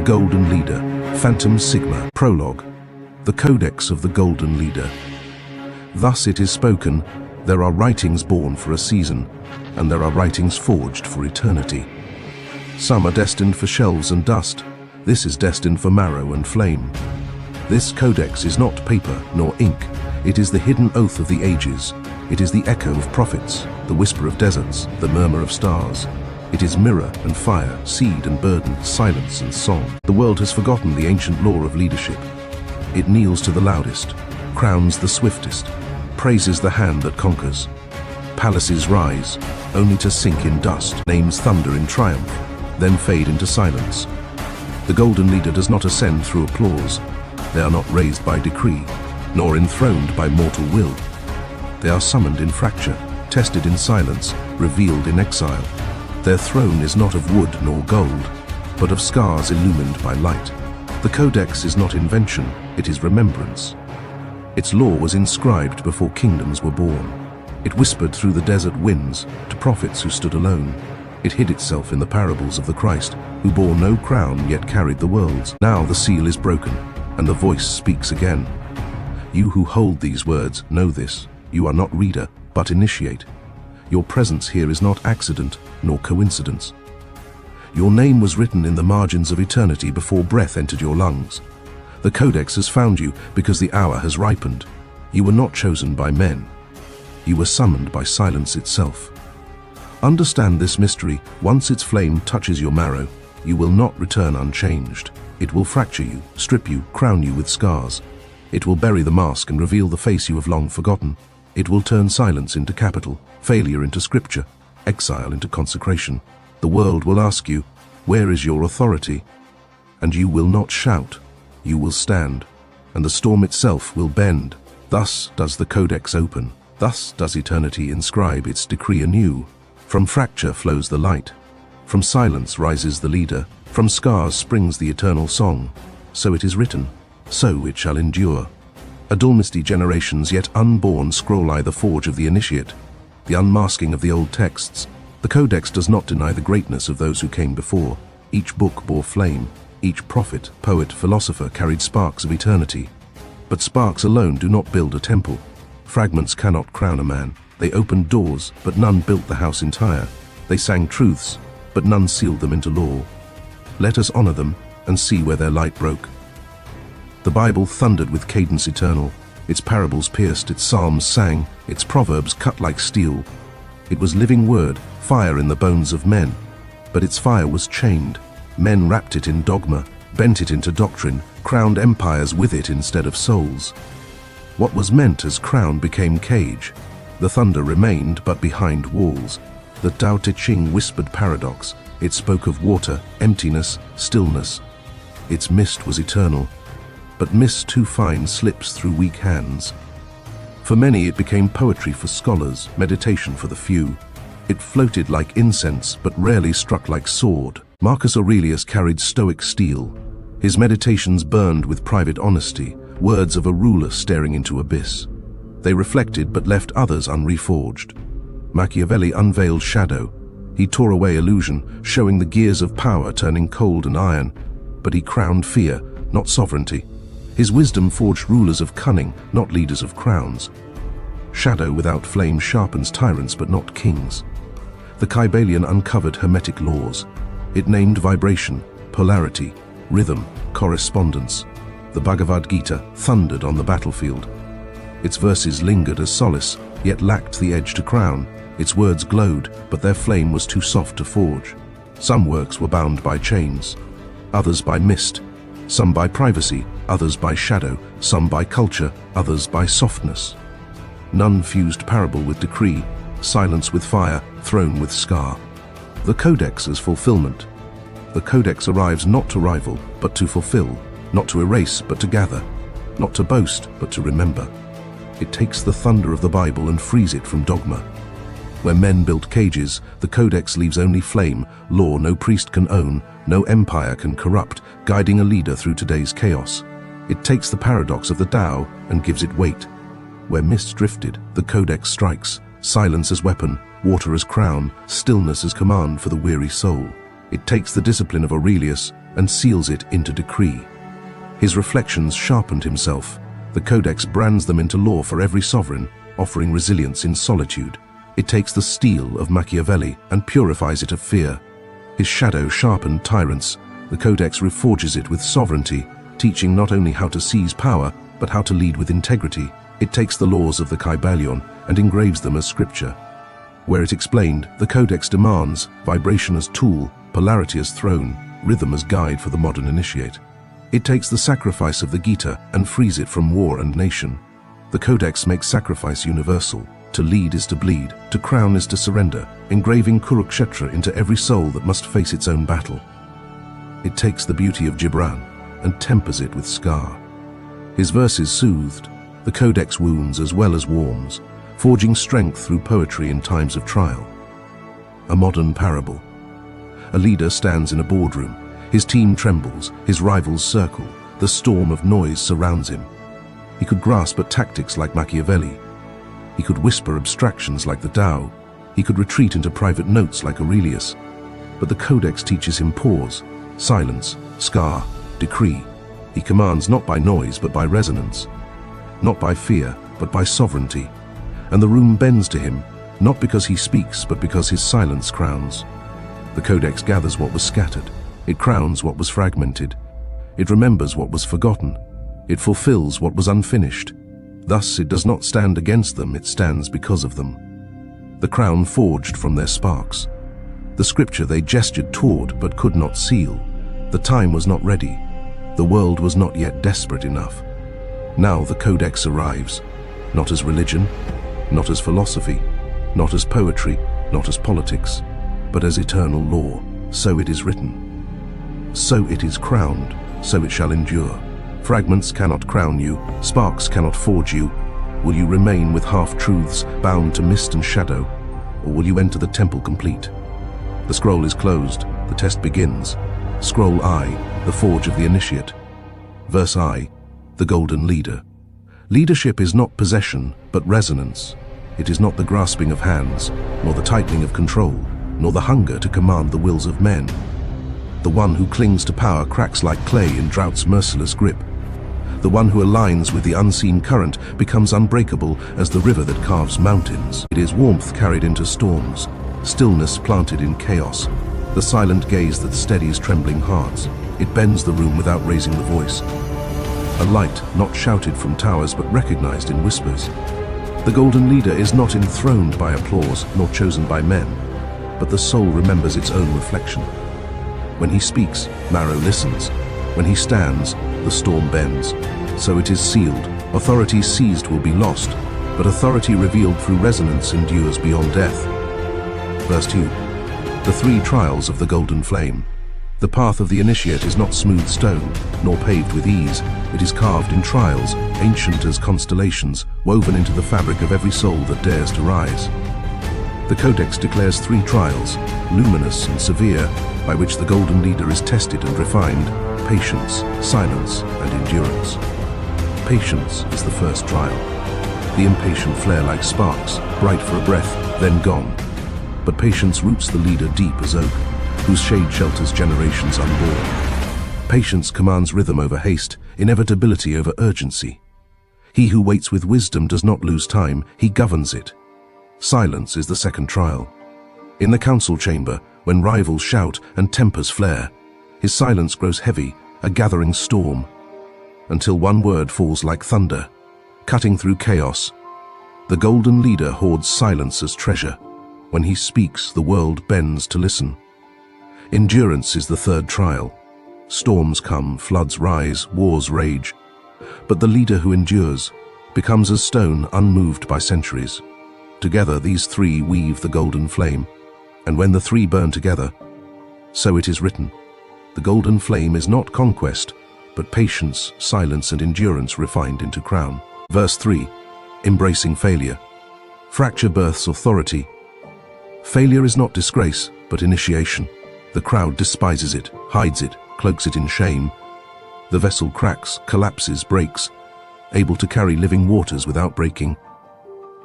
Golden Leader, Phantom Sigma. Prologue. The Codex of the Golden Leader. Thus it is spoken, there are writings born for a season, and there are writings forged for eternity. Some are destined for shelves and dust. This is destined for marrow and flame. This codex is not paper nor ink. It is the hidden oath of the ages. It is the echo of prophets, the whisper of deserts, the murmur of stars. It is mirror and fire, seed and burden, silence and song. The world has forgotten the ancient law of leadership. It kneels to the loudest, crowns the swiftest, praises the hand that conquers. Palaces rise, only to sink in dust. Names thunder in triumph, then fade into silence. The Golden Leader does not ascend through applause. They are not raised by decree, nor enthroned by mortal will. They are summoned in fracture, tested in silence, revealed in exile. Their throne is not of wood nor gold, but of scars illumined by light. The Codex is not invention, it is remembrance. Its law was inscribed before kingdoms were born. It whispered through the desert winds to prophets who stood alone. It hid itself in the parables of the Christ, who bore no crown yet carried the worlds. Now the seal is broken, and the voice speaks again. You who hold these words know this. You are not reader, but initiate. Your presence here is not accident, nor coincidence. Your name was written in the margins of eternity before breath entered your lungs. The Codex has found you because the hour has ripened. You were not chosen by men. You were summoned by silence itself. Understand this mystery. Once its flame touches your marrow, you will not return unchanged. It will fracture you, strip you, crown you with scars. It will bury the mask and reveal the face you have long forgotten. It will turn silence into capital, failure into scripture, exile into consecration. The world will ask you, where is your authority? And you will not shout, you will stand, and the storm itself will bend. Thus does the Codex open. Thus does eternity inscribe its decree anew. From fracture flows the light. From silence rises the leader. From scars springs the eternal song. So it is written, so it shall endure. A dulmisty generations yet unborn scroll the forge of the initiate, the unmasking of the old texts. The Codex does not deny the greatness of those who came before. Each book bore flame. Each prophet, poet, philosopher carried sparks of eternity. But sparks alone do not build a temple. Fragments cannot crown a man. They opened doors, but none built the house entire. They sang truths, but none sealed them into law. Let us honor them and see where their light broke. The Bible thundered with cadence eternal. Its parables pierced, its psalms sang, its proverbs cut like steel. It was living word, fire in the bones of men. But its fire was chained. Men wrapped it in dogma, bent it into doctrine, crowned empires with it instead of souls. What was meant as crown became cage. The thunder remained, but behind walls. The Tao Te Ching whispered paradox. It spoke of water, emptiness, stillness. Its mist was eternal. But mist too fine slips through weak hands. For many it became poetry for scholars, meditation for the few. It floated like incense, but rarely struck like sword. Marcus Aurelius carried stoic steel. His meditations burned with private honesty, words of a ruler staring into abyss. They reflected but left others unreforged. Machiavelli unveiled shadow. He tore away illusion, showing the gears of power turning cold and iron. But he crowned fear, not sovereignty. His wisdom forged rulers of cunning, not leaders of crowns. Shadow without flame sharpens tyrants but not kings. The Kybalion uncovered hermetic laws. It named vibration, polarity, rhythm, correspondence. The Bhagavad Gita thundered on the battlefield. Its verses lingered as solace, yet lacked the edge to crown. Its words glowed, but their flame was too soft to forge. Some works were bound by chains, others by mist, some by privacy, others by shadow, some by culture, others by softness. None fused parable with decree, silence with fire, throne with scar. The Codex is fulfillment. The Codex arrives not to rival, but to fulfill, not to erase, but to gather, not to boast, but to remember. It takes the thunder of the Bible and frees it from dogma. Where men built cages, the Codex leaves only flame, law no priest can own, no empire can corrupt, guiding a leader through today's chaos. It takes the paradox of the Tao and gives it weight. Where mist drifted, the Codex strikes, silence as weapon, water as crown, stillness as command for the weary soul. It takes the discipline of Aurelius and seals it into decree. His reflections sharpened himself. The Codex brands them into law for every sovereign, offering resilience in solitude. It takes the steel of Machiavelli and purifies it of fear. His shadow sharpened tyrants. The Codex reforges it with sovereignty, teaching not only how to seize power, but how to lead with integrity. It takes the laws of the Kybalion and engraves them as scripture. Where it explained, the Codex demands vibration as tool, polarity as throne, rhythm as guide for the modern initiate. It takes the sacrifice of the Gita and frees it from war and nation. The Codex makes sacrifice universal. To lead is to bleed, to crown is to surrender, engraving Kurukshetra into every soul that must face its own battle. It takes the beauty of Gibran and tempers it with scar. His verses soothed, the Codex wounds as well as warms, forging strength through poetry in times of trial. A modern parable. A leader stands in a boardroom. His team trembles, his rivals circle, the storm of noise surrounds him. He could grasp at tactics like Machiavelli. He could whisper abstractions like the Tao. He could retreat into private notes like Aurelius. But the Codex teaches him pause, silence, scar, decree. He commands not by noise but by resonance, not by fear but by sovereignty. And the room bends to him, not because he speaks but because his silence crowns. The Codex gathers what was scattered. It crowns what was fragmented. It remembers what was forgotten. It fulfills what was unfinished. Thus it does not stand against them, it stands because of them. The crown forged from their sparks. The scripture they gestured toward but could not seal. The time was not ready. The world was not yet desperate enough. Now the Codex arrives, not as religion, not as philosophy, not as poetry, not as politics, but as eternal law. So it is written. So it is crowned, so it shall endure. Fragments cannot crown you, sparks cannot forge you. Will you remain with half-truths, bound to mist and shadow, or will you enter the temple complete? The scroll is closed, the test begins. Scroll I, the forge of the initiate. Verse I, the golden leader. Leadership is not possession, but resonance. It is not the grasping of hands, nor the tightening of control, nor the hunger to command the wills of men. The one who clings to power cracks like clay in drought's merciless grip. The one who aligns with the unseen current becomes unbreakable as the river that carves mountains. It is warmth carried into storms, stillness planted in chaos, the silent gaze that steadies trembling hearts. It bends the room without raising the voice. A light not shouted from towers but recognized in whispers. The golden leader is not enthroned by applause nor chosen by men, but the soul remembers its own reflection. When he speaks, marrow listens. When he stands, the storm bends. So it is sealed. Authority seized will be lost, but authority revealed through resonance endures beyond death. Verse 2. The three trials of the golden flame. The path of the initiate is not smooth stone, nor paved with ease. It is carved in trials, ancient as constellations, woven into the fabric of every soul that dares to rise. The Codex declares three trials, luminous and severe, by which the golden leader is tested and refined: patience, silence, and endurance. Patience is the first trial. The impatient flare like sparks, bright for a breath, then gone. But patience roots the leader deep as oak, whose shade shelters generations unborn. Patience commands rhythm over haste, inevitability over urgency. He who waits with wisdom does not lose time, he governs it. Silence is the second trial. In the council chamber, when rivals shout and tempers flare, his silence grows heavy, a gathering storm, until one word falls like thunder, cutting through chaos. The golden leader hoards silence as treasure. When he speaks, the world bends to listen. Endurance is the third trial. Storms come, floods rise, wars rage. But the leader who endures becomes as stone unmoved by centuries. Together these three weave the golden flame, and when the three burn together, so it is written. The golden flame is not conquest, but patience, silence, and endurance refined into crown. Verse 3. Embracing failure. Fracture births authority. Failure is not disgrace, but initiation. The crowd despises it, hides it, cloaks it in shame. The vessel cracks, collapses, breaks, able to carry living waters without breaking.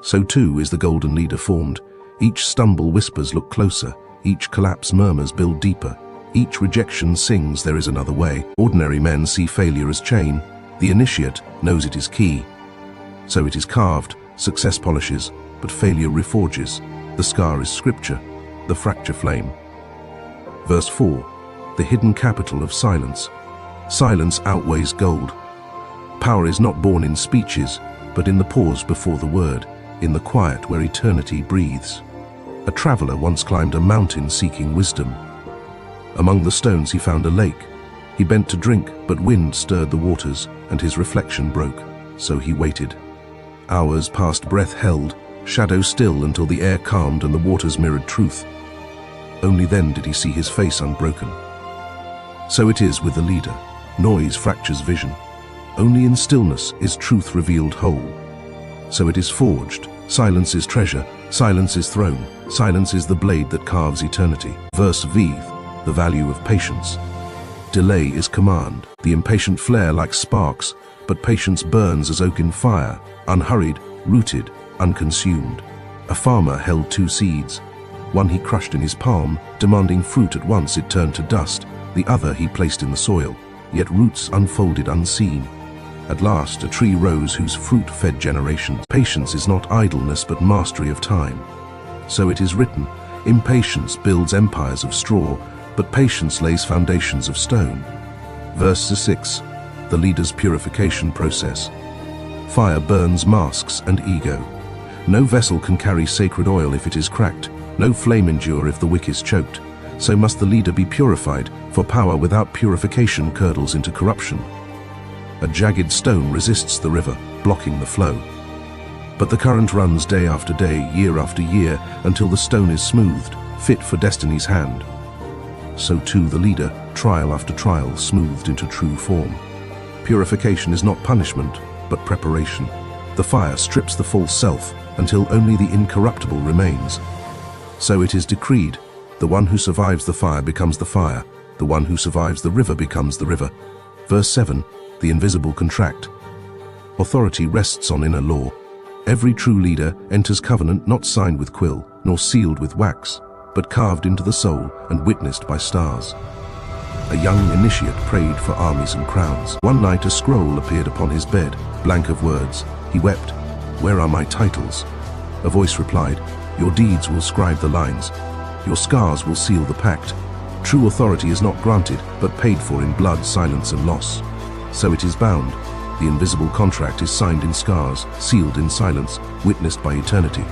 So too is the golden leader formed. Each stumble whispers look closer, each collapse murmurs build deeper. Each rejection sings there is another way. Ordinary men see failure as chain. The initiate knows it is key. So it is carved, success polishes, but failure reforges. The scar is scripture, the fracture flame. Verse 4. The hidden capital of silence. Silence outweighs gold. Power is not born in speeches, but in the pause before the word, in the quiet where eternity breathes. A traveler once climbed a mountain seeking wisdom. Among the stones he found a lake. He bent to drink, but wind stirred the waters, and his reflection broke. So he waited. Hours passed, breath held, shadow still, until the air calmed and the waters mirrored truth. Only then did he see his face unbroken. So it is with the leader. Noise fractures vision. Only in stillness is truth revealed whole. So it is forged. Silence is treasure. Silence is throne. Silence is the blade that carves eternity. Verse V. The value of patience. Delay is command. The impatient flare like sparks, but patience burns as oak in fire, unhurried, rooted, unconsumed. A farmer held 2 seeds. One he crushed in his palm, demanding fruit at once. It turned to dust. The other he placed in the soil, yet roots unfolded unseen. At last a tree rose whose fruit fed generations. Patience is not idleness but mastery of time. So it is written, impatience builds empires of straw, but patience lays foundations of stone. Verse 6. The leader's purification process. Fire burns masks and ego. No vessel can carry sacred oil if it is cracked. No flame endure if the wick is choked. So must the leader be purified, for power without purification curdles into corruption. A jagged stone resists the river, blocking the flow. But the current runs day after day, year after year, until the stone is smoothed, fit for destiny's hand. So too the leader, trial after trial, smoothed into true form. Purification is not punishment, but preparation. The fire strips the false self until only the incorruptible remains. So it is decreed, the one who survives the fire becomes the fire, the one who survives the river becomes the river. Verse 7. The invisible contract. Authority rests on inner law. Every true leader enters covenant not signed with quill, nor sealed with wax, but carved into the soul and witnessed by stars. A young initiate prayed for armies and crowns. One night a scroll appeared upon his bed, blank of words. He wept, "Where are my titles?" A voice replied, "Your deeds will scribe the lines. Your scars will seal the pact. True authority is not granted, but paid for in blood, silence, and loss. So it is bound. The invisible contract is signed in scars, sealed in silence, witnessed by eternity."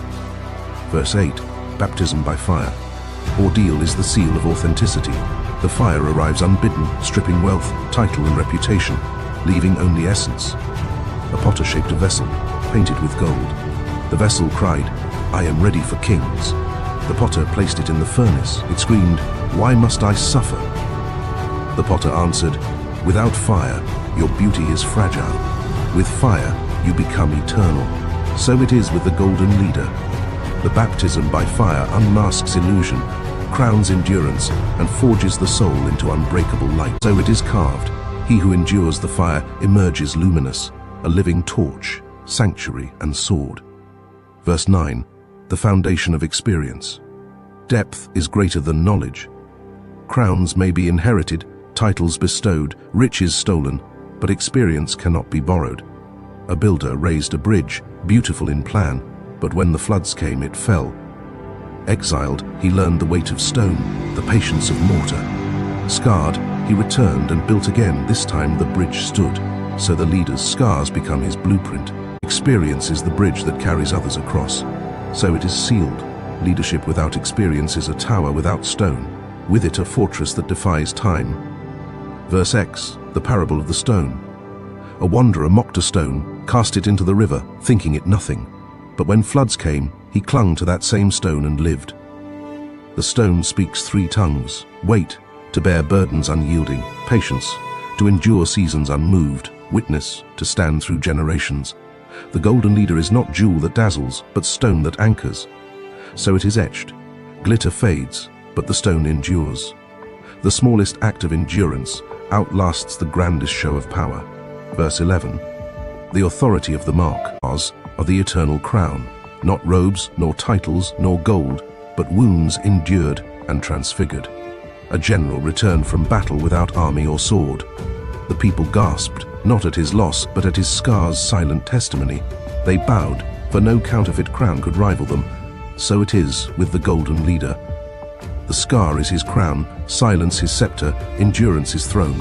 Verse 8. Baptism by fire. Ordeal is the seal of authenticity. The fire arrives unbidden, stripping wealth, title, and reputation, leaving only essence. A potter shaped a vessel, painted with gold. The vessel cried, "I am ready for kings." The potter placed it in the furnace. It screamed, "Why must I suffer?" The potter answered, "Without fire, your beauty is fragile. With fire, you become eternal." So it is with the golden leader. The baptism by fire unmasks illusion, crowns endurance, and forges the soul into unbreakable light. So it is carved. He who endures the fire emerges luminous, a living torch, sanctuary, and sword. Verse 9. The foundation of experience. Depth is greater than knowledge. Crowns may be inherited, titles bestowed, riches stolen, but experience cannot be borrowed. A builder raised a bridge, beautiful in plan, but when the floods came, it fell. Exiled, he learned the weight of stone, the patience of mortar. Scarred, he returned and built again. This time the bridge stood, so the leader's scars become his blueprint. Experience is the bridge that carries others across. So it is sealed. Leadership without experience is a tower without stone, with it a fortress that defies time. Verse X, the parable of the stone. A wanderer mocked a stone, cast it into the river, thinking it nothing. But when floods came, he clung to that same stone and lived. The stone speaks 3 tongues: weight, to bear burdens unyielding; patience, to endure seasons unmoved; witness, to stand through generations. The golden leader is not jewel that dazzles, but stone that anchors. So it is etched. Glitter fades, but the stone endures. The smallest act of endurance outlasts the grandest show of power. Verse 11. The authority of the mark of the eternal crown, not robes, nor titles, nor gold, but wounds endured and transfigured. a general returned from battle without army or sword. The people gasped, not at his loss, but at his scars' silent testimony. They bowed, for no counterfeit crown could rival them. So it is with the Golden Leader. The scar is his crown, silence his scepter, endurance his throne.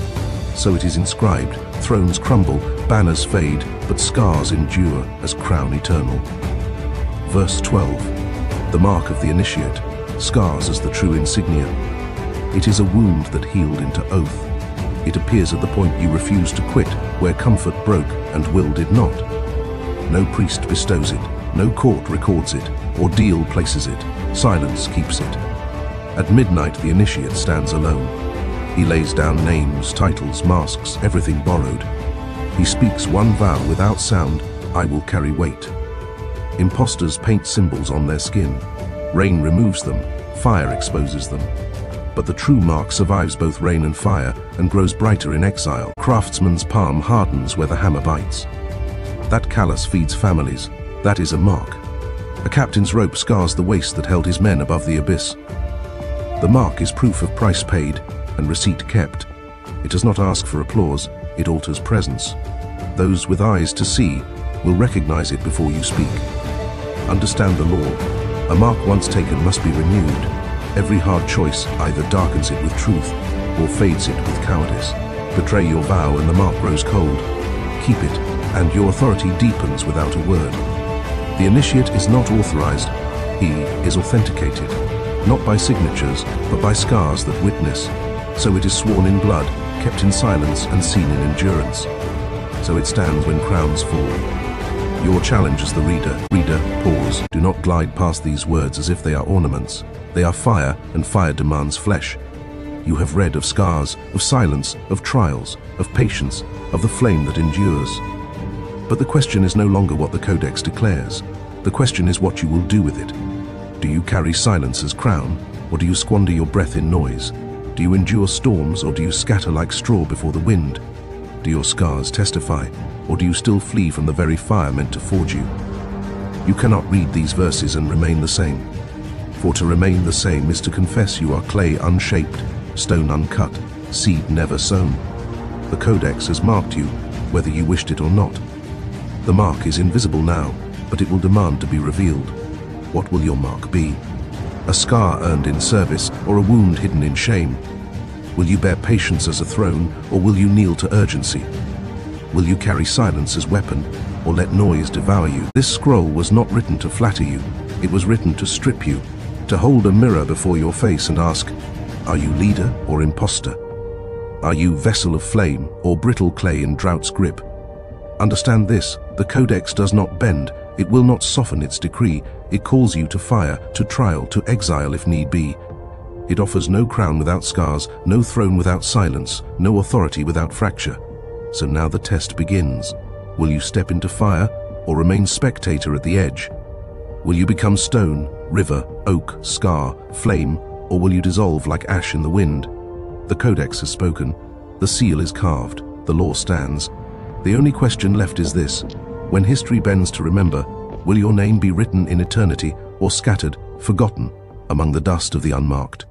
So it is inscribed, thrones crumble, banners fade, but scars endure as crown eternal. Verse 12. The mark of the initiate, scars as the true insignia. It is a wound that healed into oath. It appears at the point you refuse to quit, where comfort broke and will did not. No priest bestows it, no court records it, ordeal places it, silence keeps it. At midnight the initiate stands alone. He lays down names, titles, masks, everything borrowed. He speaks one vow without sound, I will carry weight. Impostors paint symbols on their skin. Rain removes them, fire exposes them. But the true mark survives both rain and fire and grows brighter in exile. Craftsman's palm hardens where the hammer bites. That callus feeds families. That is a mark. A captain's rope scars the waist that held his men above the abyss. The mark is proof of price paid and receipt kept. It does not ask for applause, it alters presence. Those with eyes to see will recognize it before you speak. Understand the law. A mark once taken must be renewed. Every hard choice either darkens it with truth or fades it with cowardice. Betray your vow and the mark grows cold. Keep it, and your authority deepens without a word. The initiate is not authorized, he is authenticated, not by signatures, but by scars that witness. So it is sworn in blood, kept in silence, and seen in endurance. So it stands when crowns fall. Your challenge as the reader. Reader, pause. Do not glide past these words as if they are ornaments. They are fire, and fire demands flesh. You have read of scars, of silence, of trials, of patience, of the flame that endures. But the question is no longer what the Codex declares. The question is what you will do with it. Do you carry silence as crown, or do you squander your breath in noise? Do you endure storms, or do you scatter like straw before the wind? Do your scars testify, or do you still flee from the very fire meant to forge you? You cannot read these verses and remain the same. For to remain the same is to confess you are clay unshaped, stone uncut, seed never sown. The Codex has marked you, whether you wished it or not. The mark is invisible now, but it will demand to be revealed. What will your mark be? A scar earned in service, or a wound hidden in shame? Will you bear patience as a throne, or will you kneel to urgency? Will you carry silence as weapon, or let noise devour you? This scroll was not written to flatter you. It was written to strip you, to hold a mirror before your face and ask, are you leader or imposter? Are you vessel of flame or brittle clay in drought's grip? Understand this, the Codex does not bend, it will not soften its decree. It calls you to fire, to trial, to exile if need be. It offers no crown without scars, no throne without silence, no authority without fracture. So now the test begins. Will you step into fire or remain spectator at the edge? Will you become stone, river, oak, scar, flame, or will you dissolve like ash in the wind? The Codex has spoken, the seal is carved, the law stands. The only question left is this: when history bends to remember, will your name be written in eternity or scattered, forgotten, among the dust of the unmarked?